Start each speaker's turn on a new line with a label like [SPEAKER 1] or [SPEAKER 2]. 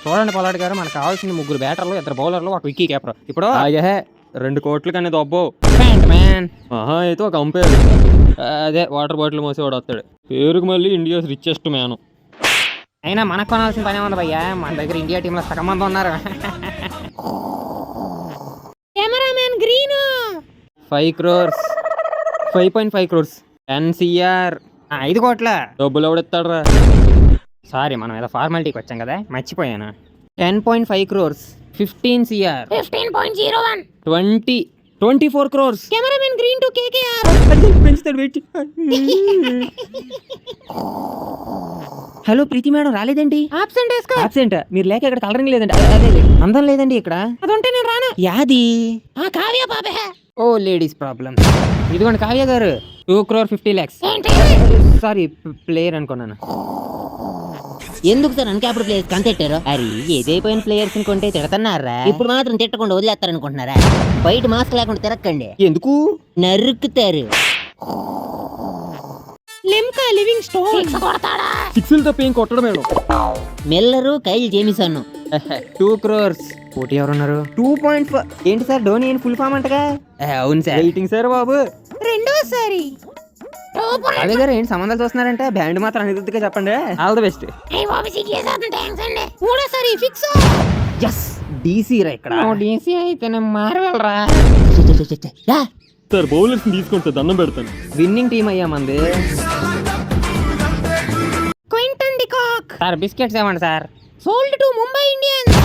[SPEAKER 1] చూడండి పొలాడి గారు, మనకు కావాల్సిన 3 బ్యాటర్లు, 2 బౌలర్లు, 1 విక్కీ కీపర్. ఇప్పుడు 2 కోట్లు కానీ దొబ్బో మ్యాన్. అయితే ఒక అంపైర్, అదే వాటర్ బాటిల్ మోసేవాడు వస్తాడు. పేరుకు మళ్ళీ ఇండియాస్ రిచెస్ట్ మ్యాన్. అయినా మనకు కొనాల్సిన పని ఉంది భయ్యా, మన దగ్గర ఇండియా టీంలో సగం మంది ఉన్నారు. Cameraman green 5 crores, 5.5 crores, 10 CR, 5 కోట్ల డబ్బులు ఎవడెత్తాడ్రా? సారీ, మనం ఏదో ఫార్మాలిటీకి వచ్చాం కదా, మర్చిపోయాను. 10.5 crores, 15 CR, 15.01, 24 crores. Cameron Green to KKR పెంచుతాడు వెయిట్. హలో ప్రీతి మేడం రాలేదండి? ఆబ్సెంట్. మీరు లేక ఇక్కడ కలరింగ్ లేదండి, అదే అందం లేదండి ఇక్కడ. అదంటే నేను రాను. యాది కావ్య బాబే. ఓ లేడీస్ ప్రాబ్లం. ఇదిగోండి కావ్య గారు, 2 crore 50 lakhs. సారీ, ప్లేయర్ అనుకున్నాను.
[SPEAKER 2] ఎందుకు సార్ అన్క్యాప్డ్ ప్లేయర్స్ కనిపెట్టారు? అరే ఏదైపోయిన ప్లేయర్స్ కొంటే తిడతన్నారా? ఇప్పుడు మాత్రం తిట్టకుండా వదిలేస్తారనుకుంటున్నారా? బయట మాస్క్ లేకుండా తిరక్కండి.
[SPEAKER 1] ఎందుకు?
[SPEAKER 2] నరుక్కుతారు.
[SPEAKER 1] లిమ్కా లివింగ్ స్టోన్ 6 తప్ప ఏం కొట్టడం madam.
[SPEAKER 2] Miller, Kyle Jamieson
[SPEAKER 1] 2 crores. పోటీ ఎవరున్నారు? 2.5. ఏంటి సార్ ధోని అని ఫుల్ ఫామ్ అంటగా? అవును సార్. వెయిటింగ్ సార్ బాబు. రెండోసారి అదే గారు ఏంటి సంబంధాలు చూస్తున్నారంటే? బ్యాండ్ మాత్రం అనిరుద్ధిగా చెప్పండి. All the best. మూడోసారి ఫిక్స్. yes DC రా ఇక్కడ. DC అయితే నేను మారవలరా సార్. బౌలర్స్ తీసుకుంటే దండం పెడతాను. విన్నింగ్ టీం అయ్యా మంది. Quinton de Kock sir. బిస్కెట్స్ ఏమండి sir? Sold to Mumbai Indians.